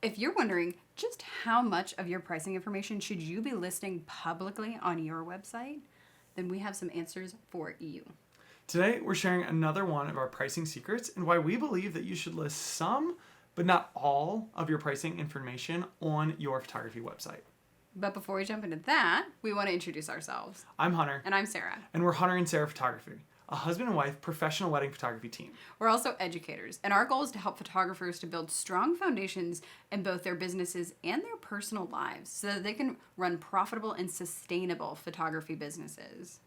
if you're wondering just how much of your pricing information should you be listing publicly on your website, then we have some answers for you. Today, we're sharing another one of our pricing secrets and why we believe that you should list some, but not all, of your pricing information on your photography website. But before we jump into that, we want to introduce ourselves. I'm Hunter. And I'm Sarah. And we're Hunter and Sarah Photography, a husband and wife professional wedding photography team. We're also educators, and our goal is to help photographers to build strong foundations in both their businesses and their personal lives so that they can run profitable and sustainable photography businesses.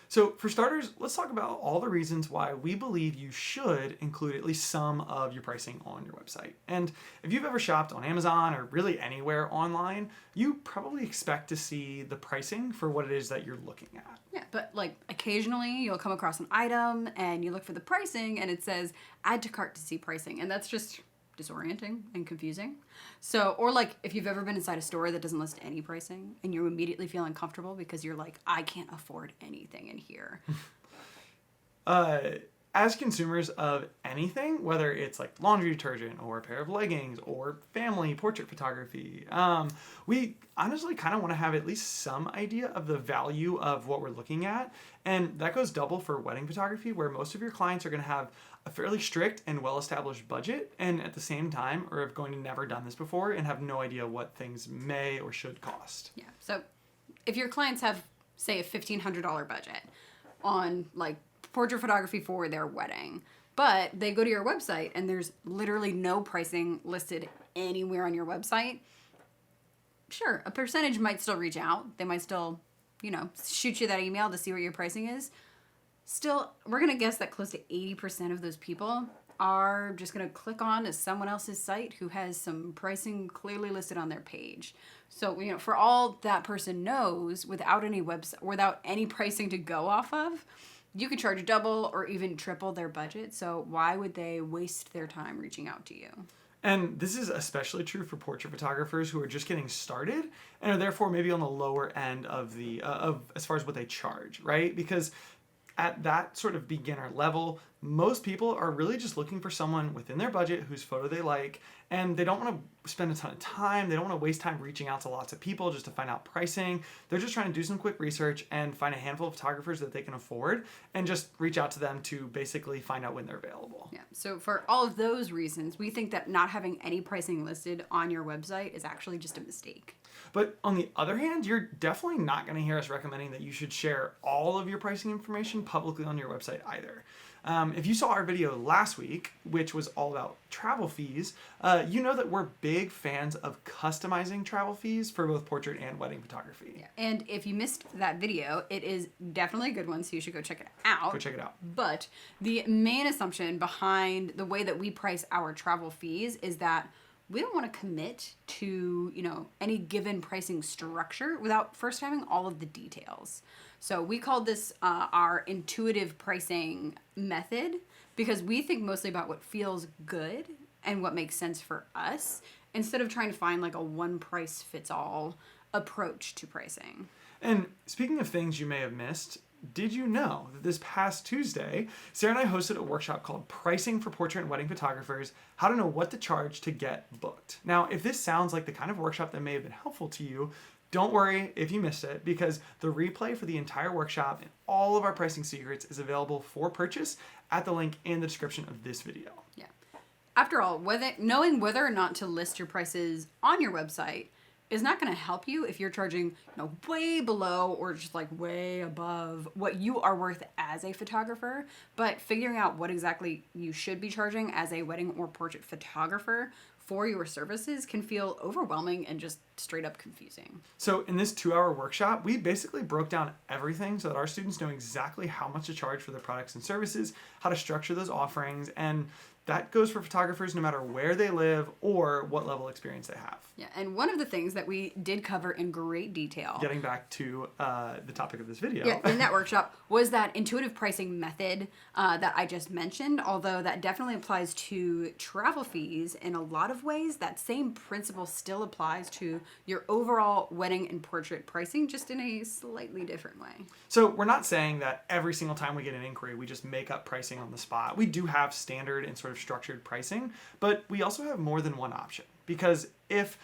So for starters, let's talk about all the reasons why we believe you should include at least some of your pricing on your website. And if you've ever shopped on Amazon or really anywhere online, you probably expect to see the pricing for what it is that you're looking at. Yeah, but like occasionally you'll come across an item and you look for the pricing and it says add to cart to see pricing, and that's just disorienting and confusing. So, or like if you've ever been inside a store that doesn't list any pricing and you immediately feel uncomfortable because you're like, I can't afford anything in here. As consumers of anything, whether it's like laundry detergent or a pair of leggings or family portrait photography, we honestly kind of want to have at least some idea of the value of what we're looking at. And that goes double for wedding photography, where most of your clients are going to have a fairly strict and well-established budget, and at the same time are going to never done this before and have no idea what things may or should cost. Yeah. So if your clients have, say, a $1,500 budget on like portrait photography for their wedding, but they go to your website and there's literally no pricing listed anywhere on your website, sure, a percentage might still reach out. They might still, shoot you that email to see what your pricing is. Still, we're going to guess that close to 80% of those people are just going to click on to someone else's site who has some pricing clearly listed on their page. So, for all that person knows, without any pricing to go off of, you could charge double or even triple their budget. So why would they waste their time reaching out to you? And this is especially true for portrait photographers who are just getting started and are therefore maybe on the lower end of the as far as what they charge, right? Because at that sort of beginner level, most people are really just looking for someone within their budget whose photo they like, and they don't want to spend a ton of time. They don't want to waste time reaching out to lots of people just to find out pricing. They're just trying to do some quick research and find a handful of photographers that they can afford and just reach out to them to basically find out when they're available. Yeah. So for all of those reasons, we think that not having any pricing listed on your website is actually just a mistake. But on the other hand, you're definitely not going to hear us recommending that you should share all of your pricing information publicly on your website either. If you saw our video last week, which was all about travel fees, you know that we're big fans of customizing travel fees for both portrait and wedding photography. Yeah. And if you missed that video, it is definitely a good one, so you should go check it out. Go check it out. But the main assumption behind the way that we price our travel fees is that we don't want to commit to, any given pricing structure without first having all of the details. So we called this our intuitive pricing method because we think mostly about what feels good and what makes sense for us instead of trying to find like a one price fits all approach to pricing. And speaking of things you may have missed, did you know that this past Tuesday, Sarah and I hosted a workshop called Pricing for Portrait and Wedding Photographers, How to Know What to Charge to Get Booked. Now, if this sounds like the kind of workshop that may have been helpful to you, don't worry if you missed it, because the replay for the entire workshop and all of our pricing secrets is available for purchase at the link in the description of this video. Yeah. After all, knowing whether or not to list your prices on your website is not going to help you if you're charging way below or just like way above what you are worth as a photographer. But figuring out what exactly you should be charging as a wedding or portrait photographer for your services can feel overwhelming and just straight up confusing. So in this 2-hour workshop, we basically broke down everything so that our students know exactly how much to charge for their products and services, how to structure those offerings, and that goes for photographers no matter where they live or what level of experience they have. Yeah, and one of the things that we did cover in great detail, getting back to the topic of this video, in that workshop, was that intuitive pricing method that I just mentioned. Although that definitely applies to travel fees in a lot of ways, that same principle still applies to your overall wedding and portrait pricing, just in a slightly different way. So we're not saying that every single time we get an inquiry, we just make up pricing on the spot. We do have standard and sort of structured pricing, but we also have more than one option. because if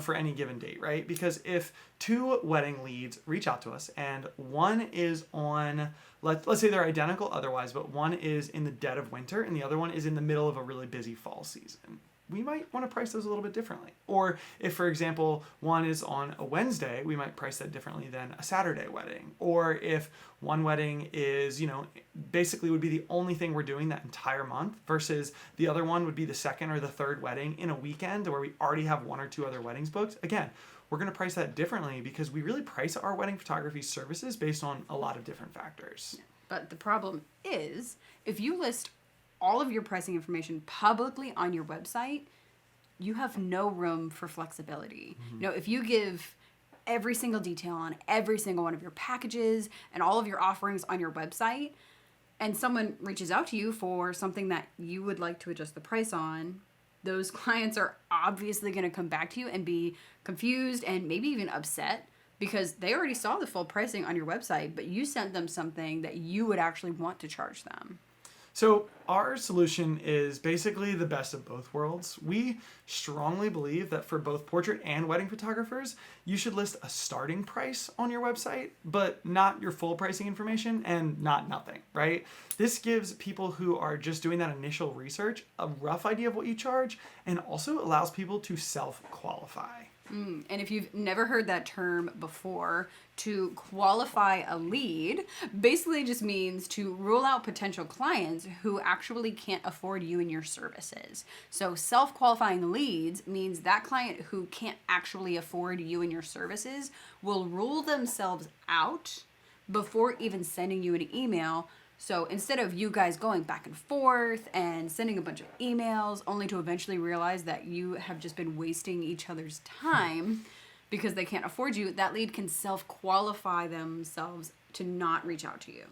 for any given date, right? Because if two wedding leads reach out to us and one is on, let's say they're identical otherwise, but one is in the dead of winter and the other one is in the middle of a really busy fall season, we might want to price those a little bit differently. Or if, for example, one is on a Wednesday, we might price that differently than a Saturday wedding. Or if one wedding is, basically would be the only thing we're doing that entire month versus the other one would be the second or the third wedding in a weekend where we already have one or two other weddings booked. Again, we're going to price that differently because we really price our wedding photography services based on a lot of different factors. But the problem is, if you list all of your pricing information publicly on your website, you have no room for flexibility. If you give every single detail on every single one of your packages and all of your offerings on your website, and someone reaches out to you for something that you would like to adjust the price on, those clients are obviously going to come back to you and be confused and maybe even upset because they already saw the full pricing on your website, but you sent them something that you would actually want to charge them. So our solution is basically the best of both worlds. We strongly believe that for both portrait and wedding photographers, you should list a starting price on your website, but not your full pricing information and not nothing, right? This gives people who are just doing that initial research a rough idea of what you charge and also allows people to self-qualify. And if you've never heard that term before, to qualify a lead basically just means to rule out potential clients who actually can't afford you and your services. So self-qualifying leads means that client who can't actually afford you and your services will rule themselves out before even sending you an email. So instead of you guys going back and forth and sending a bunch of emails only to eventually realize that you have just been wasting each other's time because they can't afford you, that lead can self-qualify themselves to not reach out to you.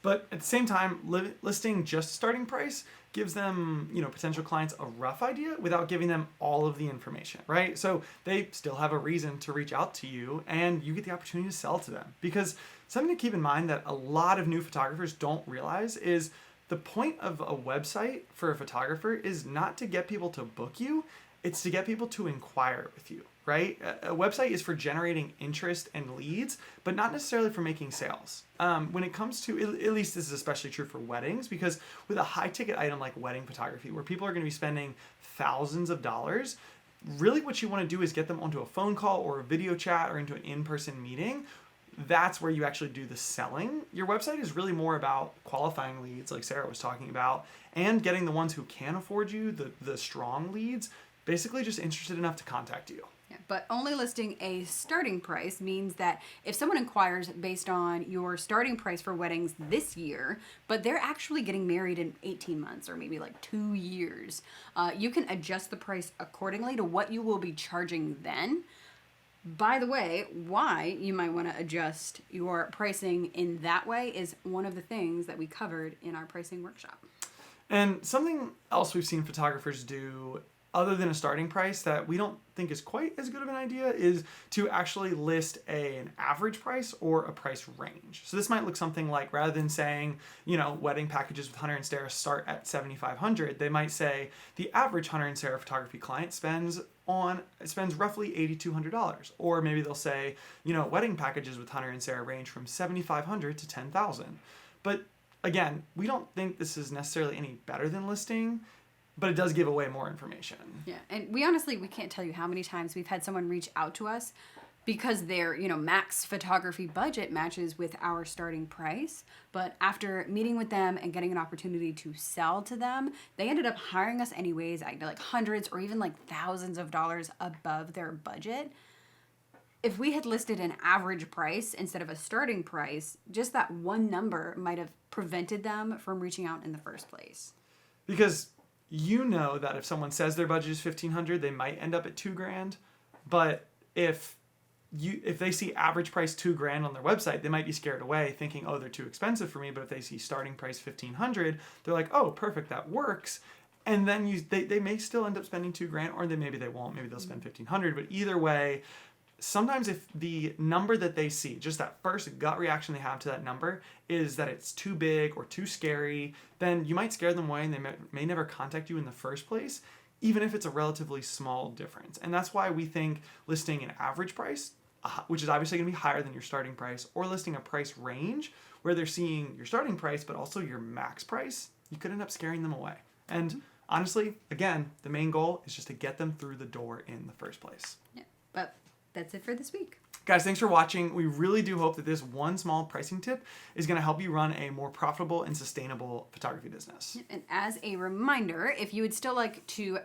But at the same time, listing just starting price gives them, potential clients a rough idea without giving them all of the information, right? So they still have a reason to reach out to you and you get the opportunity to sell to them. Because something to keep in mind that a lot of new photographers don't realize is the point of a website for a photographer is not to get people to book you, it's to get people to inquire with you, right? A website is for generating interest and leads, but not necessarily for making sales. When it comes to, at least this is especially true for weddings, because with a high ticket item like wedding photography, where people are going to be spending thousands of dollars, really what you want to do is get them onto a phone call or a video chat or into an in-person meeting. That's where you actually do the selling. Your website is really more about qualifying leads, like Sarah was talking about, and getting the ones who can afford you, the strong leads, basically just interested enough to contact you. Yeah, but only listing a starting price means that if someone inquires based on your starting price for weddings this year, but they're actually getting married in 18 months or maybe like 2 years, you can adjust the price accordingly to what you will be charging then. By the way, why you might want to adjust your pricing in that way is one of the things that we covered in our pricing workshop. And something else we've seen photographers do other than a starting price that we don't think is quite as good of an idea is to actually list an average price or a price range. So this might look something like, rather than saying, wedding packages with Hunter and Sarah start at $7,500, they might say the average Hunter and Sarah photography client spends roughly $8,200. Or maybe they'll say, wedding packages with Hunter and Sarah range from $7,500 to $10,000. But again, we don't think this is necessarily any better than listing, but it does give away more information. Yeah, and we can't tell you how many times we've had someone reach out to us because their, max photography budget matches with our starting price. But after meeting with them and getting an opportunity to sell to them, they ended up hiring us anyways at like hundreds or even like thousands of dollars above their budget. If we had listed an average price instead of a starting price, just that one number might have prevented them from reaching out in the first place. Because that if someone says their budget is $1,500, they might end up at $2,000. But if they see average price $2,000 on their website, they might be scared away, thinking, "Oh, they're too expensive for me." But if they see starting price $1,500, they're like, "Oh, perfect, that works." And then they may still end up spending $2,000, or maybe they won't. Maybe they'll spend $1,500. But either way, sometimes if the number that they see, just that first gut reaction they have to that number, is that it's too big or too scary, then you might scare them away and they may never contact you in the first place. even if it's a relatively small difference. And that's why we think listing an average price, which is obviously going to be higher than your starting price, or listing a price range where they're seeing your starting price but also your max price, you could end up scaring them away. And honestly, again, the main goal is just to get them through the door in the first place. Yeah, but that's it for this week. Guys, thanks for watching. We really do hope that this one small pricing tip is going to help you run a more profitable and sustainable photography business. And as a reminder, if you would still like to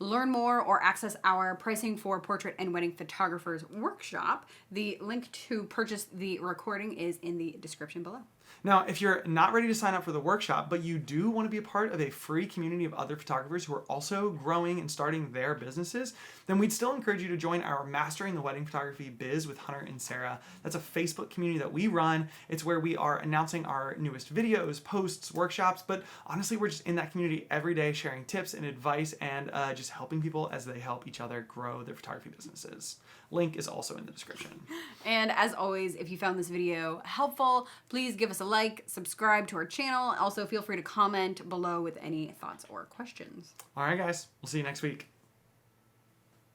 learn more or access our pricing for portrait and wedding photographers workshop, the link to purchase the recording is in the description below. Now, if you're not ready to sign up for the workshop, but you do want to be a part of a free community of other photographers who are also growing and starting their businesses, then we'd still encourage you to join our Mastering the Wedding Photography Biz with Hunter and Sarah. That's a Facebook community that we run. It's where we are announcing our newest videos, posts, workshops, but honestly, we're just in that community every day sharing tips and advice and just helping people as they help each other grow their photography businesses. Link is also in the description. And as always, if you found this video helpful, please give us a like, subscribe to our channel. Also, feel free to comment below with any thoughts or questions. All right, guys. We'll see you next week.